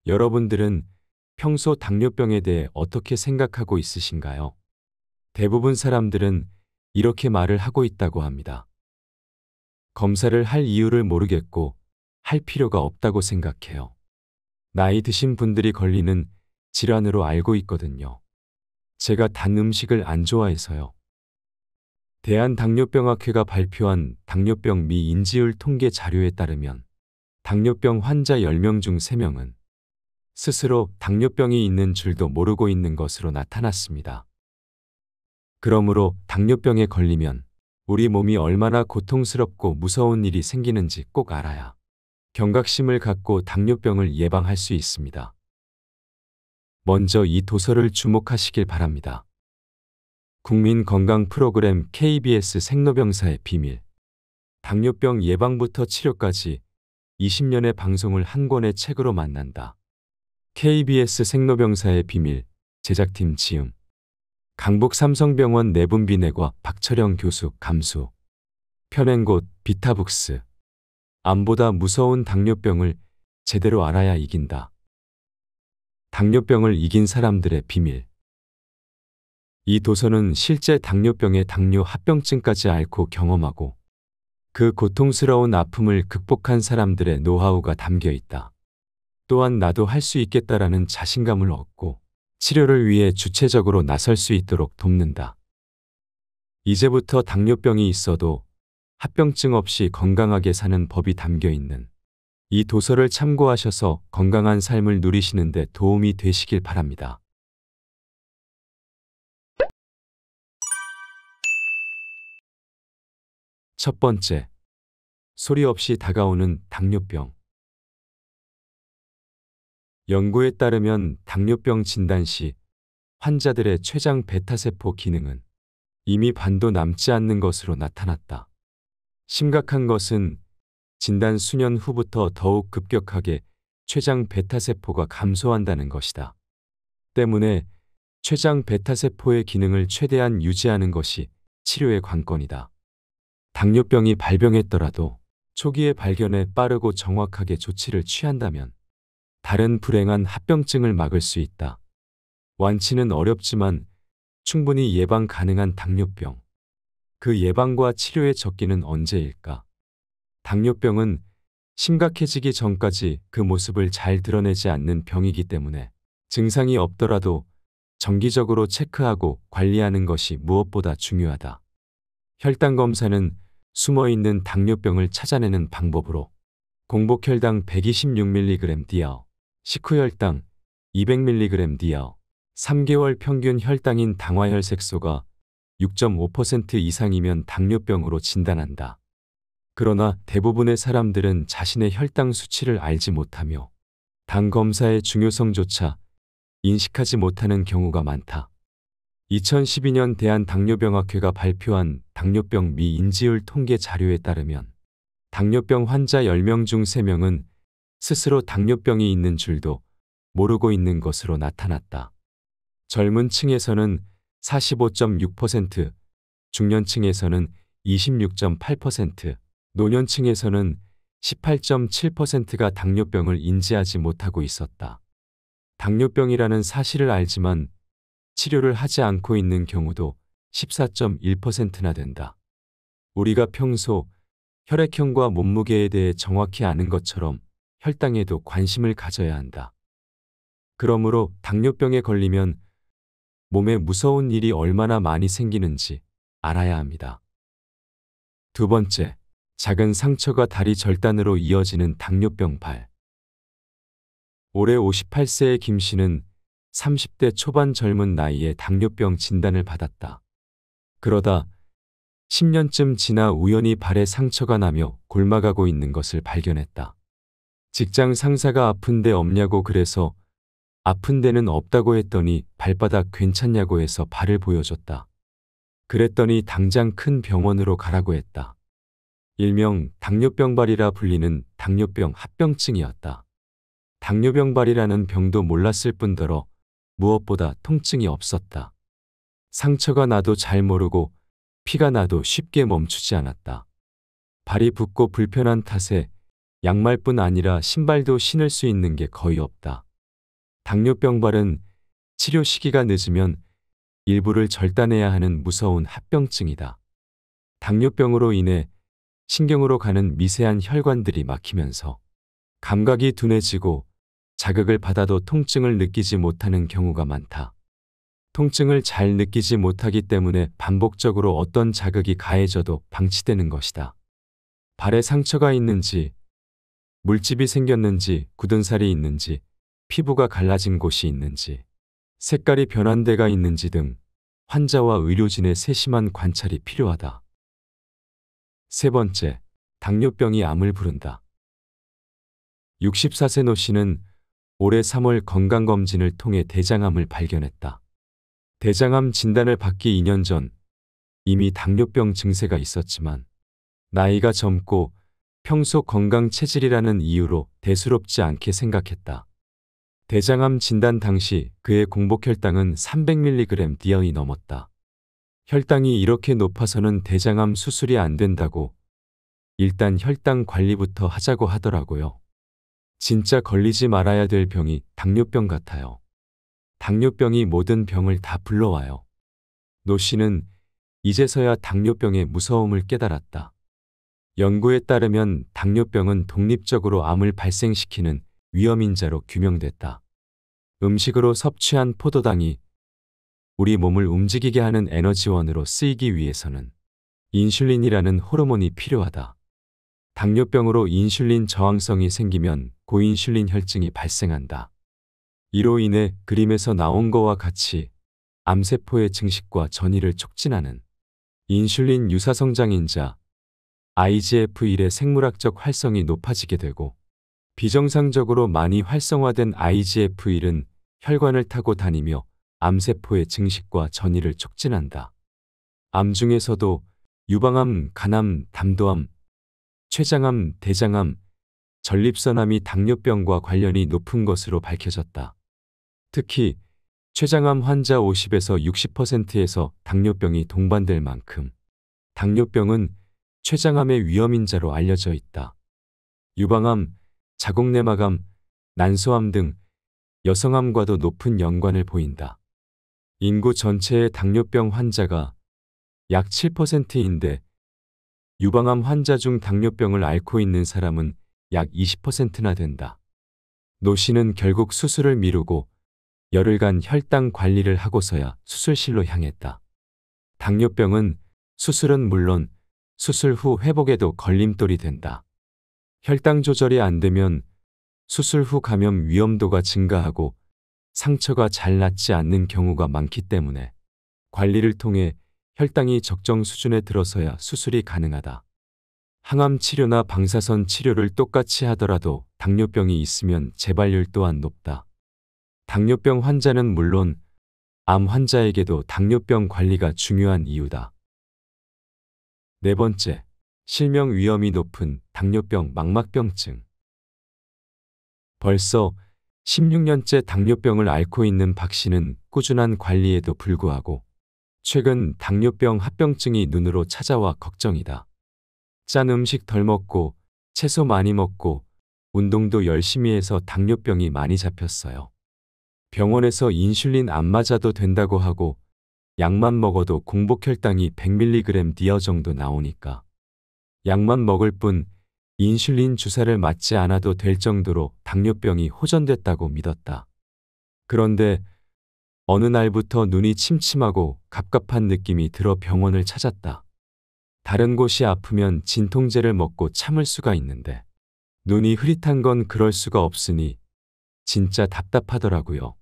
여러분들은 평소 당뇨병에 대해 어떻게 생각하고 있으신가요? 대부분 사람들은 이렇게 말을 하고 있다고 합니다. 검사를 할 이유를 모르겠고 할 필요가 없다고 생각해요. 나이 드신 분들이 걸리는 질환으로 알고 있거든요. 제가 단 음식을 안 좋아해서요. 대한당뇨병학회가 발표한 당뇨병 미인지율 통계 자료에 따르면 당뇨병 환자 10명 중 3명은 스스로 당뇨병이 있는 줄도 모르고 있는 것으로 나타났습니다. 그러므로 당뇨병에 걸리면 우리 몸이 얼마나 고통스럽고 무서운 일이 생기는지 꼭 알아야 경각심을 갖고 당뇨병을 예방할 수 있습니다. 먼저 이 도서를 주목하시길 바랍니다. 국민건강 프로그램 KBS 생로병사의 비밀. 당뇨병 예방부터 치료까지 20년의 방송을 한 권의 책으로 만난다. KBS 생로병사의 비밀. 제작팀 지음. 강북 삼성병원 내분비내과 박철영 교수 감수. 펴낸 곳 비타북스. 암보다 무서운 당뇨병을 제대로 알아야 이긴다. 당뇨병을 이긴 사람들의 비밀. 이 도서는 실제 당뇨병의 당뇨 합병증까지 앓고 경험하고 그 고통스러운 아픔을 극복한 사람들의 노하우가 담겨 있다. 또한 나도 할 수 있겠다라는 자신감을 얻고 치료를 위해 주체적으로 나설 수 있도록 돕는다. 이제부터 당뇨병이 있어도 합병증 없이 건강하게 사는 법이 담겨 있는 이 도서를 참고하셔서 건강한 삶을 누리시는 데 도움이 되시길 바랍니다. 첫 번째, 소리 없이 다가오는 당뇨병. 연구에 따르면 당뇨병 진단 시 환자들의 췌장 베타세포 기능은 이미 반도 남지 않는 것으로 나타났다. 심각한 것은 진단 수년 후부터 더욱 급격하게 췌장 베타세포가 감소한다는 것이다. 때문에 췌장 베타세포의 기능을 최대한 유지하는 것이 치료의 관건이다. 당뇨병이 발병했더라도 초기에 발견해 빠르고 정확하게 조치를 취한다면 다른 불행한 합병증을 막을 수 있다. 완치는 어렵지만 충분히 예방 가능한 당뇨병. 그 예방과 치료의 적기는 언제일까? 당뇨병은 심각해지기 전까지 그 모습을 잘 드러내지 않는 병이기 때문에 증상이 없더라도 정기적으로 체크하고 관리하는 것이 무엇보다 중요하다. 혈당 검사는 숨어있는 당뇨병을 찾아내는 방법으로 공복혈당 126mg 디아어, 식후혈당 200mg 디아어, 3개월 평균 혈당인 당화혈색소가 6.5% 이상이면 당뇨병으로 진단한다. 그러나 대부분의 사람들은 자신의 혈당 수치를 알지 못하며 당 검사의 중요성조차 인식하지 못하는 경우가 많다. 2012년 대한당뇨병학회가 발표한 당뇨병 미인지율 통계 자료에 따르면 당뇨병 환자 10명 중 3명은 스스로 당뇨병이 있는 줄도 모르고 있는 것으로 나타났다. 젊은 층에서는 45.6%, 중년층에서는 26.8%, 노년층에서는 18.7%가 당뇨병을 인지하지 못하고 있었다. 당뇨병이라는 사실을 알지만 치료를 하지 않고 있는 경우도 14.1%나 된다. 우리가 평소 혈액형과 몸무게에 대해 정확히 아는 것처럼 혈당에도 관심을 가져야 한다. 그러므로 당뇨병에 걸리면 몸에 무서운 일이 얼마나 많이 생기는지 알아야 합니다. 두 번째, 작은 상처가 다리 절단으로 이어지는 당뇨병 발. 올해 58세의 김 씨는 30대 초반 젊은 나이에 당뇨병 진단을 받았다. 그러다 10년쯤 지나 우연히 발에 상처가 나며 곪아가고 있는 것을 발견했다. 직장 상사가 아픈 데 없냐고 그래서 아픈 데는 없다고 했더니 발바닥 괜찮냐고 해서 발을 보여줬다. 그랬더니 당장 큰 병원으로 가라고 했다. 일명 당뇨병발이라 불리는 당뇨병 합병증이었다. 당뇨병발이라는 병도 몰랐을 뿐더러 무엇보다 통증이 없었다. 상처가 나도 잘 모르고 피가 나도 쉽게 멈추지 않았다. 발이 붓고 불편한 탓에 양말뿐 아니라 신발도 신을 수 있는 게 거의 없다. 당뇨병발은 치료 시기가 늦으면 일부를 절단해야 하는 무서운 합병증이다. 당뇨병으로 인해 신경으로 가는 미세한 혈관들이 막히면서 감각이 둔해지고 자극을 받아도 통증을 느끼지 못하는 경우가 많다. 통증을 잘 느끼지 못하기 때문에 반복적으로 어떤 자극이 가해져도 방치되는 것이다. 발에 상처가 있는지, 물집이 생겼는지, 굳은 살이 있는지, 피부가 갈라진 곳이 있는지, 색깔이 변한 데가 있는지 등 환자와 의료진의 세심한 관찰이 필요하다. 세 번째, 당뇨병이 암을 부른다. 64세 노 씨는 올해 3월 건강검진을 통해 대장암을 발견했다. 대장암 진단을 받기 2년 전 이미 당뇨병 증세가 있었지만 나이가 젊고 평소 건강 체질이라는 이유로 대수롭지 않게 생각했다. 대장암 진단 당시 그의 공복혈당은 300mg/dl이 넘었다. 혈당이 이렇게 높아서는 대장암 수술이 안 된다고 일단 혈당 관리부터 하자고 하더라고요. 진짜 걸리지 말아야 될 병이 당뇨병 같아요. 당뇨병이 모든 병을 다 불러와요. 노 씨는 이제서야 당뇨병의 무서움을 깨달았다. 연구에 따르면 당뇨병은 독립적으로 암을 발생시키는 위험인자로 규명됐다. 음식으로 섭취한 포도당이 우리 몸을 움직이게 하는 에너지원으로 쓰이기 위해서는 인슐린이라는 호르몬이 필요하다. 당뇨병으로 인슐린 저항성이 생기면 고인슐린 혈증이 발생한다. 이로 인해 그림에서 나온 것과 같이 암세포의 증식과 전이를 촉진하는 인슐린 유사성장인자 IGF-1의 생물학적 활성이 높아지게 되고 비정상적으로 많이 활성화된 IGF-1은 혈관을 타고 다니며 암세포의 증식과 전이를 촉진한다. 암 중에서도 유방암, 간암, 담도암, 췌장암, 대장암, 전립선암이 당뇨병과 관련이 높은 것으로 밝혀졌다. 특히 췌장암 환자 50에서 60%에서 당뇨병이 동반될 만큼 당뇨병은 췌장암의 위험인자로 알려져 있다. 유방암, 자궁내막암, 난소암 등 여성암과도 높은 연관을 보인다. 인구 전체의 당뇨병 환자가 약 7%인데 유방암 환자 중 당뇨병을 앓고 있는 사람은 약 20%나 된다. 노 씨는 결국 수술을 미루고 열흘간 혈당 관리를 하고서야 수술실로 향했다. 당뇨병은 수술은 물론 수술 후 회복에도 걸림돌이 된다. 혈당 조절이 안 되면 수술 후 감염 위험도가 증가하고 상처가 잘 낫지 않는 경우가 많기 때문에 관리를 통해 혈당이 적정 수준에 들어서야 수술이 가능하다. 항암 치료나 방사선 치료를 똑같이 하더라도 당뇨병이 있으면 재발률 또한 높다. 당뇨병 환자는 물론 암 환자에게도 당뇨병 관리가 중요한 이유다. 네 번째, 실명 위험이 높은 당뇨병 망막병증. 벌써 16년째 당뇨병을 앓고 있는 박 씨는 꾸준한 관리에도 불구하고 최근 당뇨병 합병증이 눈으로 찾아와 걱정이다. 짠 음식 덜 먹고 채소 많이 먹고 운동도 열심히 해서 당뇨병이 많이 잡혔어요. 병원에서 인슐린 안 맞아도 된다고 하고 약만 먹어도 공복혈당이 100mg/dl 정도 나오니까 약만 먹을 뿐 인슐린 주사를 맞지 않아도 될 정도로 당뇨병이 호전됐다고 믿었다. 그런데 어느 날부터 눈이 침침하고 갑갑한 느낌이 들어 병원을 찾았다. 다른 곳이 아프면 진통제를 먹고 참을 수가 있는데 눈이 흐릿한 건 그럴 수가 없으니 진짜 답답하더라고요.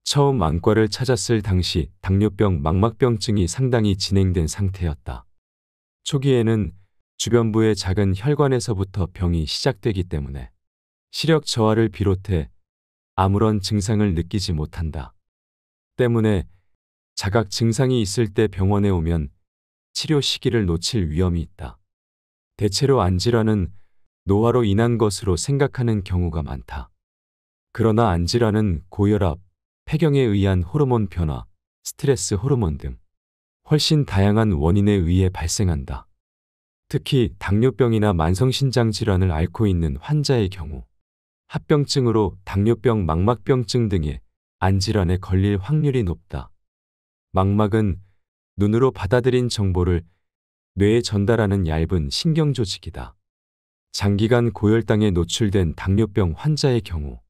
처음 안과를 찾았을 당시 당뇨병 망막병증이 상당히 진행된 상태였다. 초기에는 주변부의 작은 혈관에서부터 병이 시작되기 때문에 시력 저하를 비롯해 아무런 증상을 느끼지 못한다. 때문에 자각 증상이 있을 때 병원에 오면 치료 시기를 놓칠 위험이 있다. 대체로 안질환은 노화로 인한 것으로 생각하는 경우가 많다. 그러나 안질환은 고혈압, 폐경에 의한 호르몬 변화, 스트레스 호르몬 등 훨씬 다양한 원인에 의해 발생한다. 특히 당뇨병이나 만성신장 질환을 앓고 있는 환자의 경우 합병증으로 당뇨병, 망막병증 등의 안질환에 걸릴 확률이 높다. 망막은 눈으로 받아들인 정보를 뇌에 전달하는 얇은 신경조직이다. 장기간 고혈당에 노출된 당뇨병 환자의 경우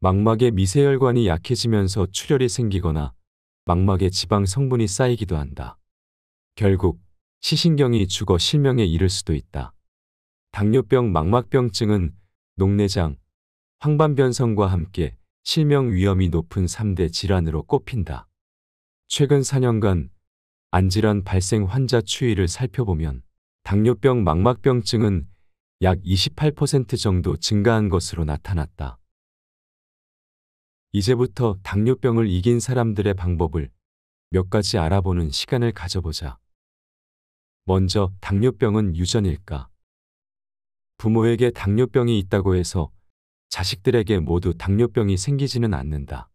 망막의 미세혈관이 약해지면서 출혈이 생기거나 망막에 지방 성분이 쌓이기도 한다. 결국 시신경이 죽어 실명에 이를 수도 있다. 당뇨병, 망막병증은 녹내장, 황반변성과 함께 실명 위험이 높은 3대 질환으로 꼽힌다. 최근 4년간 안질환 발생 환자 추이를 살펴보면 당뇨병, 망막병증은 약 28% 정도 증가한 것으로 나타났다. 이제부터 당뇨병을 이긴 사람들의 방법을 몇 가지 알아보는 시간을 가져보자. 먼저, 당뇨병은 유전일까? 부모에게 당뇨병이 있다고 해서 자식들에게 모두 당뇨병이 생기지는 않는다.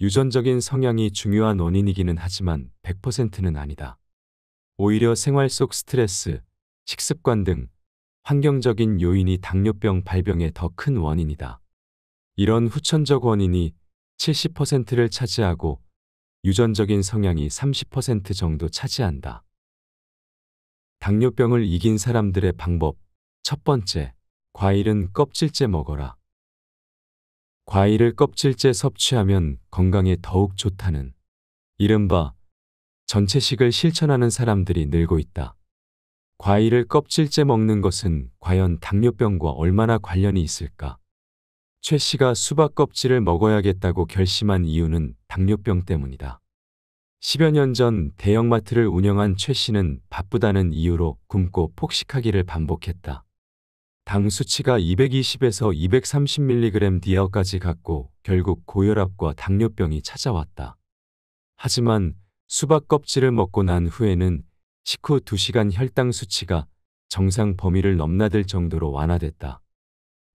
유전적인 성향이 중요한 원인이기는 하지만 100%는 아니다. 오히려 생활 속 스트레스, 식습관 등 환경적인 요인이 당뇨병 발병의 더 큰 원인이다. 이런 후천적 원인이 70%를 차지하고 유전적인 성향이 30% 정도 차지한다. 당뇨병을 이긴 사람들의 방법. 첫 번째, 과일은 껍질째 먹어라. 과일을 껍질째 섭취하면 건강에 더욱 좋다는 이른바 전체식을 실천하는 사람들이 늘고 있다. 과일을 껍질째 먹는 것은 과연 당뇨병과 얼마나 관련이 있을까? 최 씨가 수박 껍질을 먹어야겠다고 결심한 이유는 당뇨병 때문이다. 10여 년 전 대형마트를 운영한 최 씨는 바쁘다는 이유로 굶고 폭식하기를 반복했다. 당 수치가 220에서 230mg 디어까지 갔고 결국 고혈압과 당뇨병이 찾아왔다. 하지만 수박 껍질을 먹고 난 후에는 식후 2시간 혈당 수치가 정상 범위를 넘나들 정도로 완화됐다.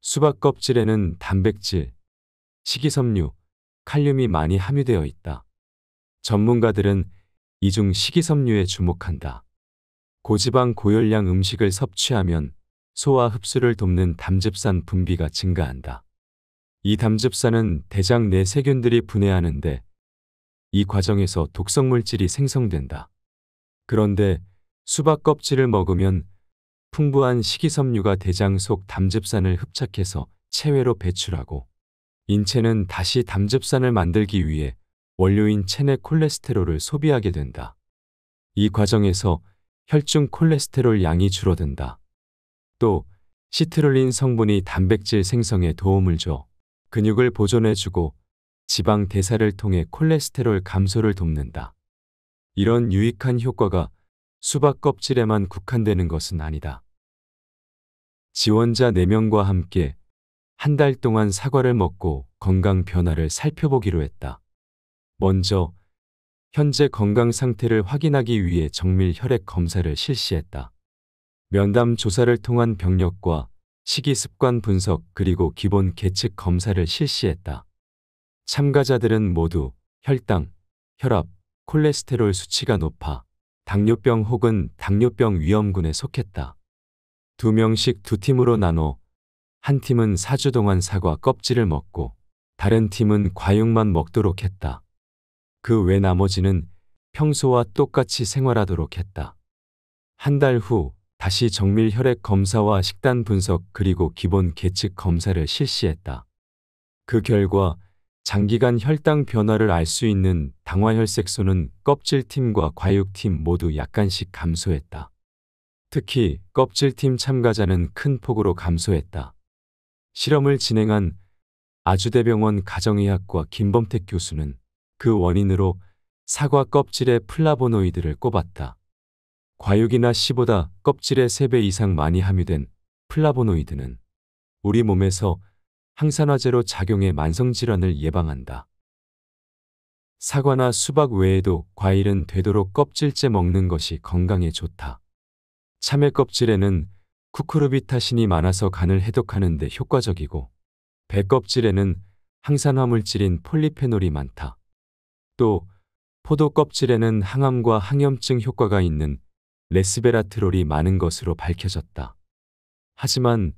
수박 껍질에는 단백질, 식이섬유, 칼륨이 많이 함유되어 있다. 전문가들은 이중 식이섬유에 주목한다. 고지방 고열량 음식을 섭취하면 소화 흡수를 돕는 담즙산 분비가 증가한다. 이 담즙산은 대장 내 세균들이 분해하는데 이 과정에서 독성물질이 생성된다. 그런데 수박 껍질을 먹으면 풍부한 식이섬유가 대장 속 담즙산을 흡착해서 체외로 배출하고 인체는 다시 담즙산을 만들기 위해 원료인 체내 콜레스테롤을 소비하게 된다. 이 과정에서 혈중 콜레스테롤 양이 줄어든다. 또 시트룰린 성분이 단백질 생성에 도움을 줘 근육을 보존해주고 지방 대사를 통해 콜레스테롤 감소를 돕는다. 이런 유익한 효과가 수박 껍질에만 국한되는 것은 아니다. 지원자 4명과 함께 한 달 동안 사과를 먹고 건강 변화를 살펴보기로 했다. 먼저 현재 건강 상태를 확인하기 위해 정밀 혈액 검사를 실시했다. 면담 조사를 통한 병력과 식이 습관 분석 그리고 기본 계측 검사를 실시했다. 참가자들은 모두 혈당, 혈압, 콜레스테롤 수치가 높아 당뇨병 혹은 당뇨병 위험군에 속했다. 2명씩 2팀으로 나눠 한 팀은 4주 동안 사과 껍질을 먹고 다른 팀은 과육만 먹도록 했다. 그 외 나머지는 평소와 똑같이 생활하도록 했다. 한 달 후 다시 정밀 혈액 검사와 식단 분석 그리고 기본 계측 검사를 실시했다. 그 결과 장기간 혈당 변화를 알 수 있는 당화혈색소는 껍질팀과 과육팀 모두 약간씩 감소했다. 특히 껍질팀 참가자는 큰 폭으로 감소했다. 실험을 진행한 아주대병원 가정의학과 김범택 교수는 그 원인으로 사과 껍질의 플라보노이드를 꼽았다. 과육이나 씨보다 껍질의 3배 이상 많이 함유된 플라보노이드는 우리 몸에서 항산화제로 작용해 만성질환을 예방한다. 사과나 수박 외에도 과일은 되도록 껍질째 먹는 것이 건강에 좋다. 참외 껍질에는 쿠쿠르비타신이 많아서 간을 해독하는 데 효과적이고 배 껍질에는 항산화물질인 폴리페놀이 많다. 또 포도 껍질에는 항암과 항염증 효과가 있는 레스베라트롤이 많은 것으로 밝혀졌다. 하지만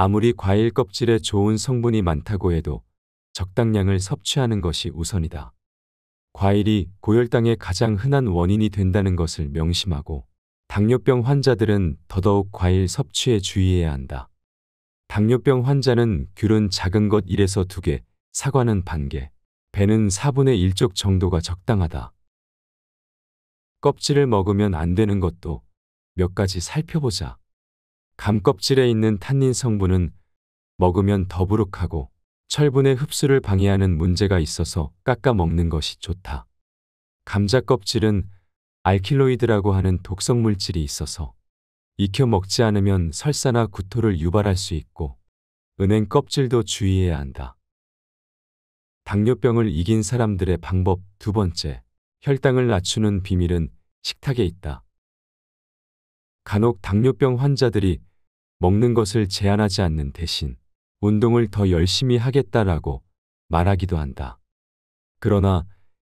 아무리 과일 껍질에 좋은 성분이 많다고 해도 적당량을 섭취하는 것이 우선이다. 과일이 고혈당의 가장 흔한 원인이 된다는 것을 명심하고 당뇨병 환자들은 더더욱 과일 섭취에 주의해야 한다. 당뇨병 환자는 귤은 작은 것 1에서 2개, 사과는 반 개, 배는 4분의 1쪽 정도가 적당하다. 껍질을 먹으면 안 되는 것도 몇 가지 살펴보자. 감 껍질에 있는 탄닌 성분은 먹으면 더부룩하고 철분의 흡수를 방해하는 문제가 있어서 깎아 먹는 것이 좋다. 감자 껍질은 알킬로이드라고 하는 독성 물질이 있어서 익혀 먹지 않으면 설사나 구토를 유발할 수 있고 은행 껍질도 주의해야 한다. 당뇨병을 이긴 사람들의 방법 2번째, 혈당을 낮추는 비밀은 식탁에 있다. 간혹 당뇨병 환자들이 먹는 것을 제한하지 않는 대신 운동을 더 열심히 하겠다라고 말하기도 한다. 그러나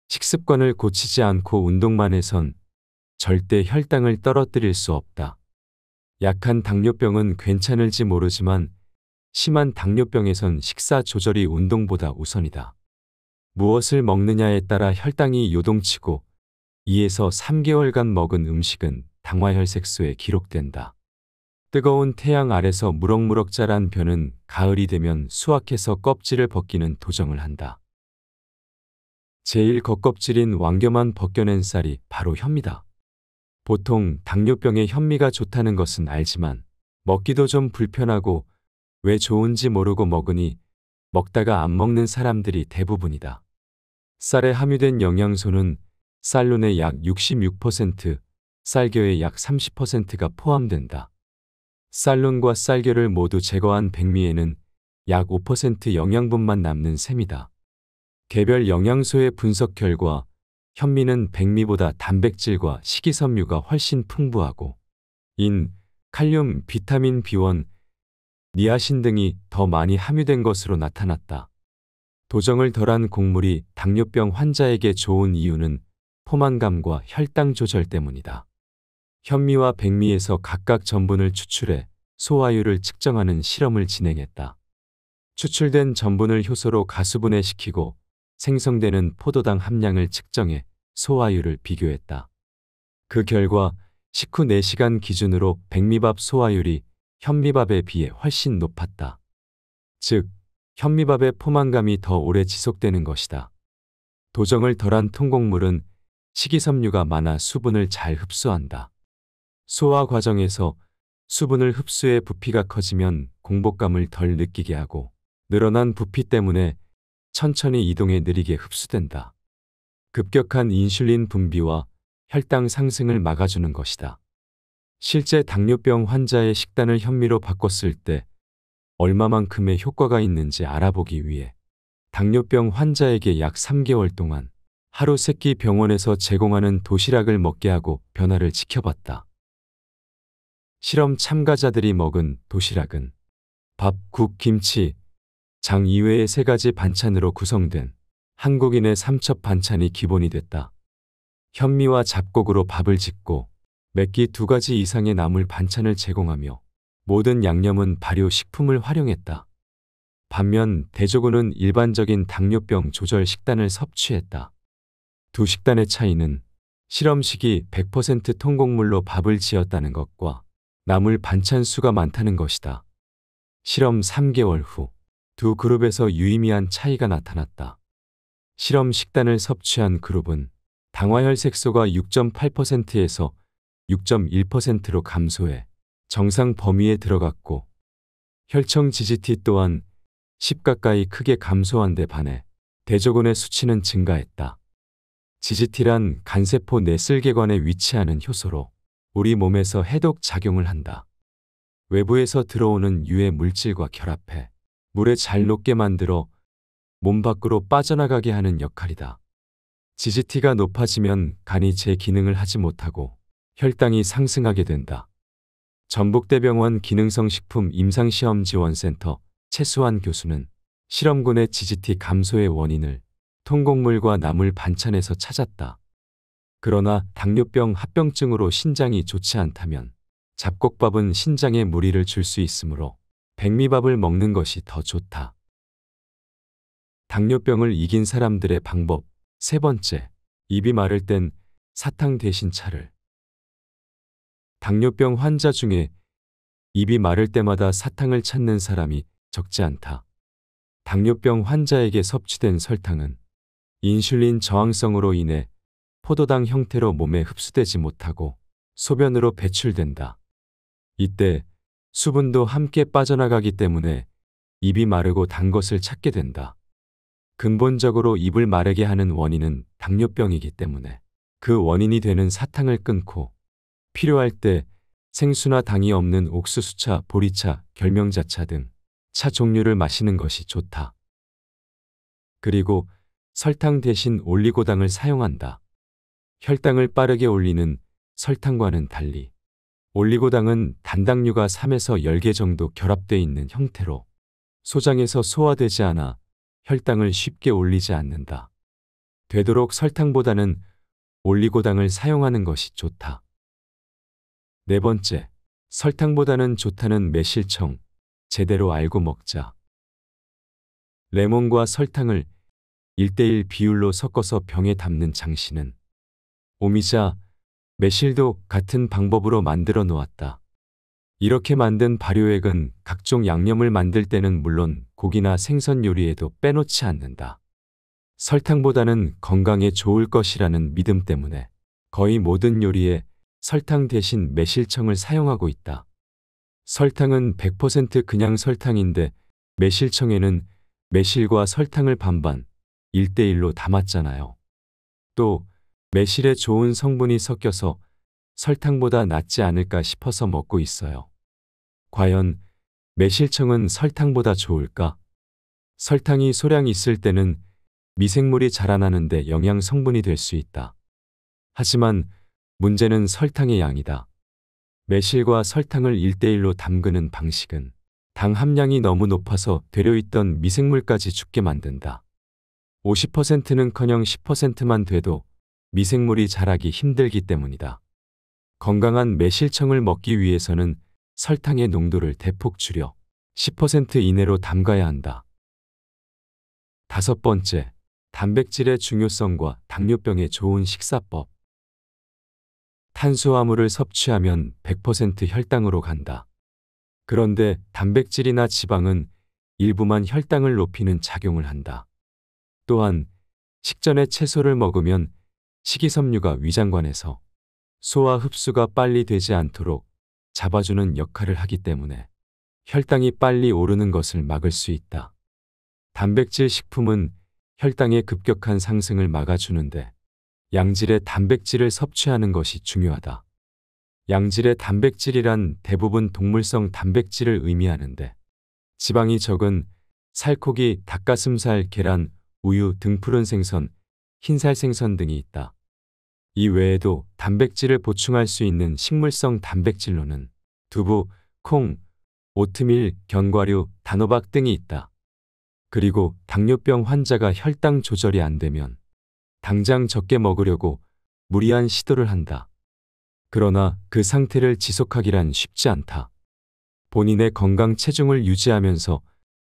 식습관을 고치지 않고 운동만 해선 절대 혈당을 떨어뜨릴 수 없다. 약한 당뇨병은 괜찮을지 모르지만 심한 당뇨병에선 식사 조절이 운동보다 우선이다. 무엇을 먹느냐에 따라 혈당이 요동치고 2에서 3개월간 먹은 음식은 당화혈색소에 기록된다. 뜨거운 태양 아래서 무럭무럭 자란 벼는 가을이 되면 수확해서 껍질을 벗기는 도정을 한다. 제일 겉껍질인 왕겨만 벗겨낸 쌀이 바로 현미다. 보통 당뇨병에 현미가 좋다는 것은 알지만 먹기도 좀 불편하고 왜 좋은지 모르고 먹으니 먹다가 안 먹는 사람들이 대부분이다. 쌀에 함유된 영양소는 쌀룬의 약 66%, 쌀겨의 약 30%가 포함된다. 쌀룬과 쌀겨를 모두 제거한 백미에는 약 5% 영양분만 남는 셈이다. 개별 영양소의 분석 결과 현미는 백미보다 단백질과 식이섬유가 훨씬 풍부하고 인, 칼륨, 비타민 B1, 니아신 등이 더 많이 함유된 것으로 나타났다. 도정을 덜한 곡물이 당뇨병 환자에게 좋은 이유는 포만감과 혈당 조절 때문이다. 현미와 백미에서 각각 전분을 추출해 소화율을 측정하는 실험을 진행했다. 추출된 전분을 효소로 가수분해시키고 생성되는 포도당 함량을 측정해 소화율을 비교했다. 그 결과 식후 4시간 기준으로 백미밥 소화율이 현미밥에 비해 훨씬 높았다. 즉, 현미밥의 포만감이 더 오래 지속되는 것이다. 도정을 덜한 통곡물은 식이섬유가 많아 수분을 잘 흡수한다. 소화 과정에서 수분을 흡수해 부피가 커지면 공복감을 덜 느끼게 하고 늘어난 부피 때문에 천천히 이동해 느리게 흡수된다. 급격한 인슐린 분비와 혈당 상승을 막아주는 것이다. 실제 당뇨병 환자의 식단을 현미로 바꿨을 때 얼마만큼의 효과가 있는지 알아보기 위해 당뇨병 환자에게 약 3개월 동안 하루 3끼 병원에서 제공하는 도시락을 먹게 하고 변화를 지켜봤다. 실험 참가자들이 먹은 도시락은 밥, 국, 김치, 장 이외의 3가지 반찬으로 구성된 한국인의 삼첩 반찬이 기본이 됐다. 현미와 잡곡으로 밥을 짓고 몇 끼 2가지 이상의 나물 반찬을 제공하며 모든 양념은 발효식품을 활용했다. 반면 대조군은 일반적인 당뇨병 조절 식단을 섭취했다. 두 식단의 차이는 실험 시기 100% 통곡물로 밥을 지었다는 것과 나물 반찬 수가 많다는 것이다. 실험 3개월 후 두 그룹에서 유의미한 차이가 나타났다. 실험 식단을 섭취한 그룹은 당화혈색소가 6.8%에서 6.1%로 감소해 정상 범위에 들어갔고 혈청 GGT 또한 10 가까이 크게 감소한 데 반해 대조군의 수치는 증가했다. GGT란 간세포 내 쓸개관에 위치하는 효소로 우리 몸에서 해독 작용을 한다. 외부에서 들어오는 유해 물질과 결합해 물에 잘 녹게 만들어 몸 밖으로 빠져나가게 하는 역할이다. GGT가 높아지면 간이 제 기능을 하지 못하고 혈당이 상승하게 된다. 전북대병원 기능성식품 임상시험지원센터 최수환 교수는 실험군의 GGT 감소의 원인을 통곡물과 나물 반찬에서 찾았다. 그러나 당뇨병 합병증으로 신장이 좋지 않다면 잡곡밥은 신장에 무리를 줄 수 있으므로 백미밥을 먹는 것이 더 좋다. 당뇨병을 이긴 사람들의 방법. 세 번째, 입이 마를 땐 사탕 대신 차를. 당뇨병 환자 중에 입이 마를 때마다 사탕을 찾는 사람이 적지 않다. 당뇨병 환자에게 섭취된 설탕은 인슐린 저항성으로 인해 포도당 형태로 몸에 흡수되지 못하고 소변으로 배출된다. 이때 수분도 함께 빠져나가기 때문에 입이 마르고 단 것을 찾게 된다. 근본적으로 입을 마르게 하는 원인은 당뇨병이기 때문에 그 원인이 되는 사탕을 끊고 필요할 때 생수나 당이 없는 옥수수차, 보리차, 결명자차 등 차 종류를 마시는 것이 좋다. 그리고 설탕 대신 올리고당을 사용한다. 혈당을 빠르게 올리는 설탕과는 달리 올리고당은 단당류가 3에서 10개 정도 결합되어 있는 형태로 소장에서 소화되지 않아 혈당을 쉽게 올리지 않는다. 되도록 설탕보다는 올리고당을 사용하는 것이 좋다. 네 번째, 설탕보다는 좋다는 매실청, 제대로 알고 먹자. 레몬과 설탕을 1:1 비율로 섞어서 병에 담는 장씨는 오미자, 매실도 같은 방법으로 만들어 놓았다. 이렇게 만든 발효액은 각종 양념을 만들 때는 물론 고기나 생선 요리에도 빼놓지 않는다. 설탕보다는 건강에 좋을 것이라는 믿음 때문에 거의 모든 요리에 설탕 대신 매실청을 사용하고 있다. 설탕은 100% 그냥 설탕인데 매실청에는 매실과 설탕을 반반 1:1로 담았잖아요. 또 매실에 좋은 성분이 섞여서 설탕보다 낫지 않을까 싶어서 먹고 있어요. 과연 매실청은 설탕보다 좋을까? 설탕이 소량 있을 때는 미생물이 자라나는데 영양 성분이 될 수 있다. 하지만 문제는 설탕의 양이다. 매실과 설탕을 1:1로 담그는 방식은 당 함량이 너무 높아서 되려있던 미생물까지 죽게 만든다. 50%는커녕 10%만 돼도 미생물이 자라기 힘들기 때문이다. 건강한 매실청을 먹기 위해서는 설탕의 농도를 대폭 줄여 10% 이내로 담가야 한다. 다섯 번째, 단백질의 중요성과 당뇨병에 좋은 식사법. 탄수화물을 섭취하면 100% 혈당으로 간다. 그런데 단백질이나 지방은 일부만 혈당을 높이는 작용을 한다. 또한 식전에 채소를 먹으면 식이섬유가 위장관에서 소화 흡수가 빨리 되지 않도록 잡아주는 역할을 하기 때문에 혈당이 빨리 오르는 것을 막을 수 있다. 단백질 식품은 혈당의 급격한 상승을 막아주는데 양질의 단백질을 섭취하는 것이 중요하다. 양질의 단백질이란 대부분 동물성 단백질을 의미하는데 지방이 적은 살코기, 닭가슴살, 계란, 우유 등 푸른 생선, 흰살 생선 등이 있다. 이 외에도 단백질을 보충할 수 있는 식물성 단백질로는 두부, 콩, 오트밀, 견과류, 단호박 등이 있다. 그리고 당뇨병 환자가 혈당 조절이 안 되면 당장 적게 먹으려고 무리한 시도를 한다. 그러나 그 상태를 지속하기란 쉽지 않다. 본인의 건강 체중을 유지하면서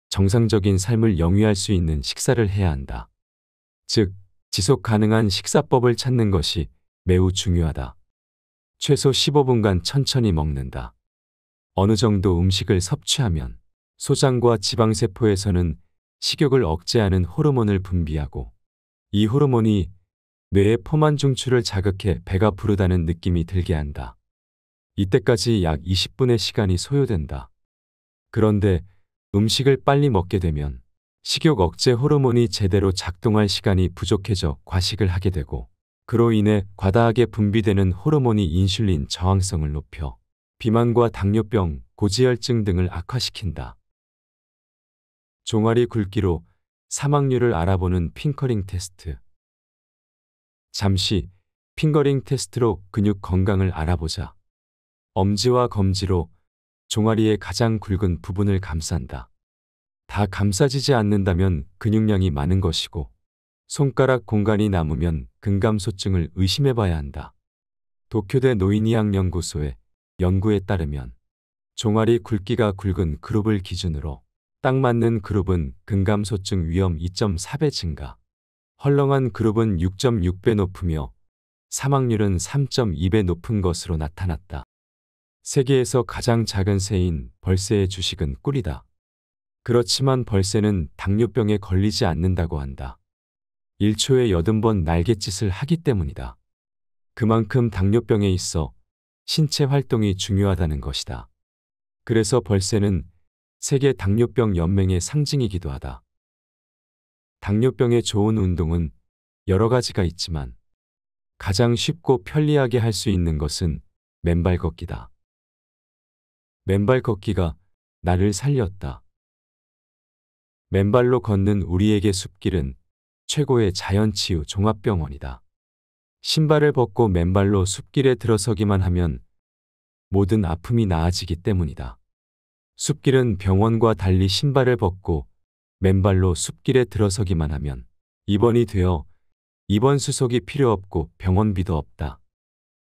정상적인 삶을 영위할 수 있는 식사를 해야 한다. 즉, 지속 가능한 식사법을 찾는 것이 매우 중요하다. 최소 15분간 천천히 먹는다. 어느 정도 음식을 섭취하면 소장과 지방세포에서는 식욕을 억제하는 호르몬을 분비하고 이 호르몬이 뇌의 포만 중추를 자극해 배가 부르다는 느낌이 들게 한다. 이때까지 약 20분의 시간이 소요된다. 그런데 음식을 빨리 먹게 되면 식욕 억제 호르몬이 제대로 작동할 시간이 부족해져 과식을 하게 되고 그로 인해 과다하게 분비되는 호르몬이 인슐린 저항성을 높여 비만과 당뇨병, 고지혈증 등을 악화시킨다. 종아리 굵기로 사망률을 알아보는 핑거링 테스트. 잠시 핑거링 테스트로 근육 건강을 알아보자. 엄지와 검지로 종아리의 가장 굵은 부분을 감싼다. 다 감싸지지 않는다면 근육량이 많은 것이고 손가락 공간이 남으면 근감소증을 의심해 봐야 한다. 도쿄대 노인의학연구소의 연구에 따르면 종아리 굵기가 굵은 그룹을 기준으로 딱 맞는 그룹은 근감소증 위험 2.4배 증가, 헐렁한 그룹은 6.6배 높으며 사망률은 3.2배 높은 것으로 나타났다. 세계에서 가장 작은 새인 벌새의 주식은 꿀이다. 그렇지만 벌새는 당뇨병에 걸리지 않는다고 한다. 1초에 80번 날갯짓을 하기 때문이다. 그만큼 당뇨병에 있어 신체 활동이 중요하다는 것이다. 그래서 벌새는 세계 당뇨병 연맹의 상징이기도 하다. 당뇨병에 좋은 운동은 여러 가지가 있지만 가장 쉽고 편리하게 할 수 있는 것은 맨발 걷기다. 맨발 걷기가 나를 살렸다. 맨발로 걷는 우리에게 숲길은 최고의 자연치유 종합병원이다. 신발을 벗고 맨발로 숲길에 들어서기만 하면 모든 아픔이 나아지기 때문이다. 숲길은 병원과 달리 신발을 벗고 맨발로 숲길에 들어서기만 하면 입원이 되어 입원 수속이 필요 없고 병원비도 없다.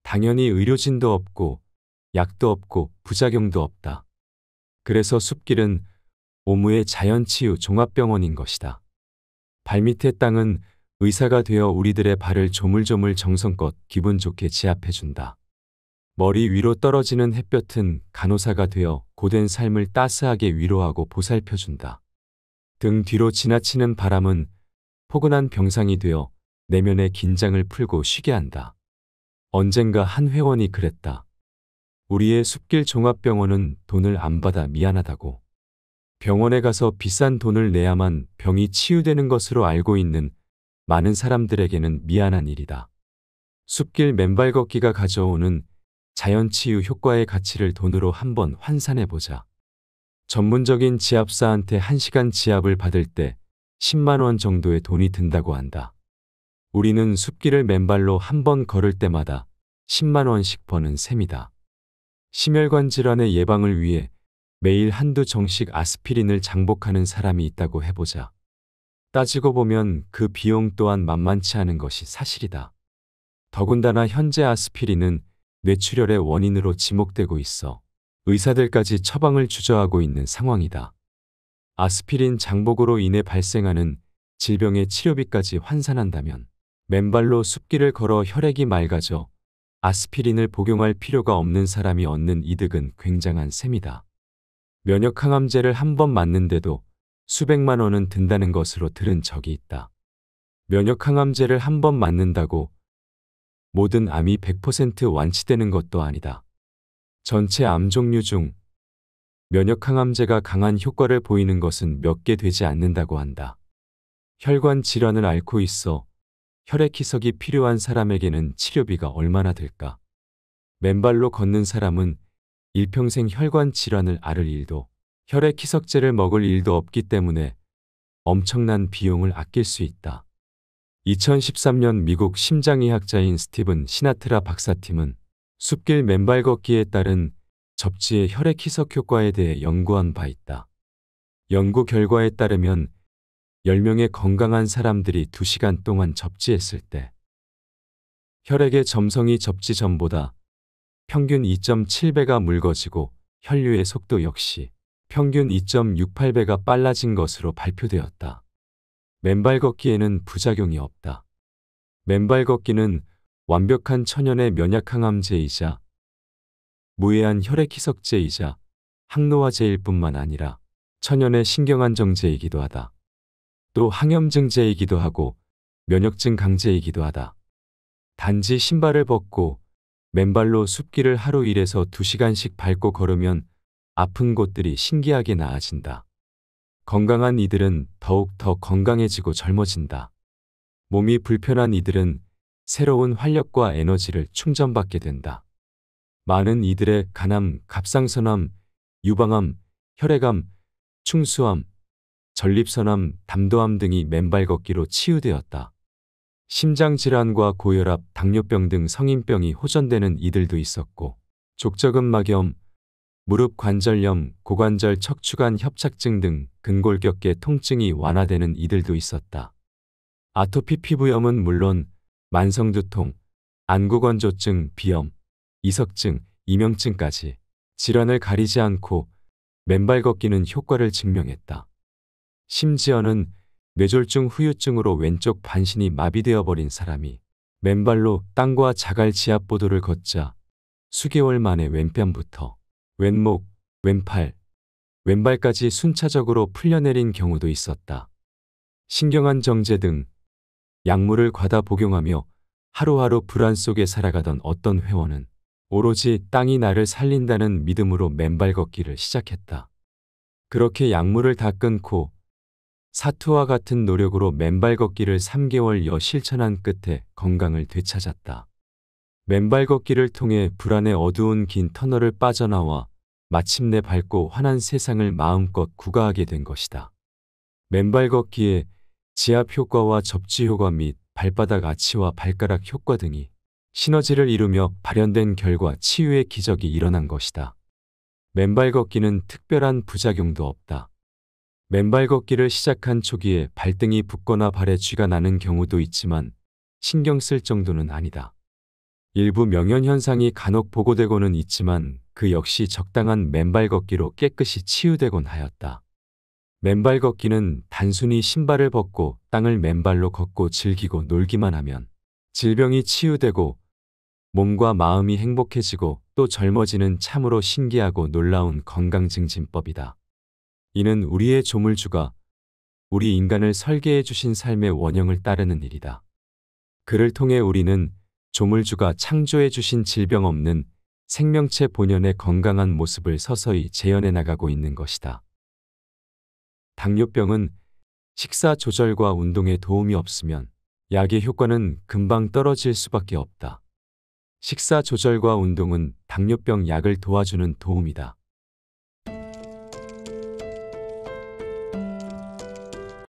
당연히 의료진도 없고 약도 없고 부작용도 없다. 그래서 숲길은 오무의 자연치유 종합병원인 것이다. 발밑의 땅은 의사가 되어 우리들의 발을 조물조물 정성껏 기분 좋게 지압해준다. 머리 위로 떨어지는 햇볕은 간호사가 되어 고된 삶을 따스하게 위로하고 보살펴준다. 등 뒤로 지나치는 바람은 포근한 병상이 되어 내면의 긴장을 풀고 쉬게 한다. 언젠가 한 회원이 그랬다. 우리의 숲길 종합병원은 돈을 안 받아 미안하다고. 병원에 가서 비싼 돈을 내야만 병이 치유되는 것으로 알고 있는 많은 사람들에게는 미안한 일이다. 숲길 맨발 걷기가 가져오는 자연치유 효과의 가치를 돈으로 한번 환산해보자. 전문적인 지압사한테 1시간 지압을 받을 때 10만 원 정도의 돈이 든다고 한다. 우리는 숲길을 맨발로 한 번 걸을 때마다 10만 원씩 버는 셈이다. 심혈관 질환의 예방을 위해 매일 한두 정씩 아스피린을 장복하는 사람이 있다고 해보자. 따지고 보면 그 비용 또한 만만치 않은 것이 사실이다. 더군다나 현재 아스피린은 뇌출혈의 원인으로 지목되고 있어 의사들까지 처방을 주저하고 있는 상황이다. 아스피린 장복으로 인해 발생하는 질병의 치료비까지 환산한다면 맨발로 숲길을 걸어 혈액이 맑아져 아스피린을 복용할 필요가 없는 사람이 얻는 이득은 굉장한 셈이다. 면역항암제를 한 번 맞는데도 수백만 원은 든다는 것으로 들은 적이 있다. 면역항암제를 한 번 맞는다고 모든 암이 100% 완치되는 것도 아니다. 전체 암 종류 중 면역항암제가 강한 효과를 보이는 것은 몇 개 되지 않는다고 한다. 혈관 질환을 앓고 있어 혈액희석이 필요한 사람에게는 치료비가 얼마나 들까? 맨발로 걷는 사람은 일평생 혈관 질환을 앓을 일도 혈액희석제를 먹을 일도 없기 때문에 엄청난 비용을 아낄 수 있다. 2013년 미국 심장의학자인 스티븐 시나트라 박사팀은 숲길 맨발 걷기에 따른 접지의 혈액희석 효과에 대해 연구한 바 있다. 연구 결과에 따르면 10명의 건강한 사람들이 2시간 동안 접지했을 때 혈액의 점성이 접지 전보다 평균 2.7배가 묽어지고 혈류의 속도 역시 평균 2.68배가 빨라진 것으로 발표되었다. 맨발 걷기에는 부작용이 없다. 맨발 걷기는 완벽한 천연의 면역항암제이자 무해한 혈액희석제이자 항노화제일 뿐만 아니라 천연의 신경안정제이기도 하다. 또 항염증제이기도 하고 면역증 강제이기도 하다. 단지 신발을 벗고 맨발로 숲길을 하루 1에서 2시간씩 밟고 걸으면 아픈 곳들이 신기하게 나아진다. 건강한 이들은 더욱 더 건강해지고 젊어진다. 몸이 불편한 이들은 새로운 활력과 에너지를 충전받게 된다. 많은 이들의 간암, 갑상선암, 유방암, 혈액암, 충수암, 전립선암, 담도암 등이 맨발 걷기로 치유되었다. 심장질환과 고혈압, 당뇨병 등 성인병이 호전되는 이들도 있었고 족저근막염, 무릎 관절염, 고관절 척추관 협착증 등 근골격계 통증이 완화되는 이들도 있었다. 아토피 피부염은 물론 만성두통, 안구건조증, 비염, 이석증, 이명증까지 질환을 가리지 않고 맨발 걷기는 효과를 증명했다. 심지어는 뇌졸중 후유증으로 왼쪽 반신이 마비되어 버린 사람이 맨발로 땅과 자갈 지압보도를 걷자 수개월 만에 왼뺨부터 왼목, 왼팔, 왼발까지 순차적으로 풀려내린 경우도 있었다. 신경안 정제 등 약물을 과다 복용하며 하루하루 불안 속에 살아가던 어떤 회원은 오로지 땅이 나를 살린다는 믿음으로 맨발 걷기를 시작했다. 그렇게 약물을 다 끊고 사투와 같은 노력으로 맨발 걷기를 3개월여 실천한 끝에 건강을 되찾았다. 맨발 걷기를 통해 불안의 어두운 긴 터널을 빠져나와 마침내 밝고 환한 세상을 마음껏 구가하게 된 것이다. 맨발 걷기에 지압 효과와 접지 효과 및 발바닥 아치와 발가락 효과 등이 시너지를 이루며 발현된 결과 치유의 기적이 일어난 것이다. 맨발 걷기는 특별한 부작용도 없다. 맨발 걷기를 시작한 초기에 발등이 붓거나 발에 쥐가 나는 경우도 있지만 신경 쓸 정도는 아니다. 일부 명현 현상이 간혹 보고되고는 있지만 그 역시 적당한 맨발 걷기로 깨끗이 치유되곤 하였다. 맨발 걷기는 단순히 신발을 벗고 땅을 맨발로 걷고 즐기고 놀기만 하면 질병이 치유되고 몸과 마음이 행복해지고 또 젊어지는 참으로 신기하고 놀라운 건강증진법이다. 이는 우리의 조물주가 우리 인간을 설계해 주신 삶의 원형을 따르는 일이다. 그를 통해 우리는 조물주가 창조해 주신 질병 없는 생명체 본연의 건강한 모습을 서서히 재현해 나가고 있는 것이다. 당뇨병은 식사 조절과 운동에 도움이 없으면 약의 효과는 금방 떨어질 수밖에 없다. 식사 조절과 운동은 당뇨병 약을 도와주는 도움이다.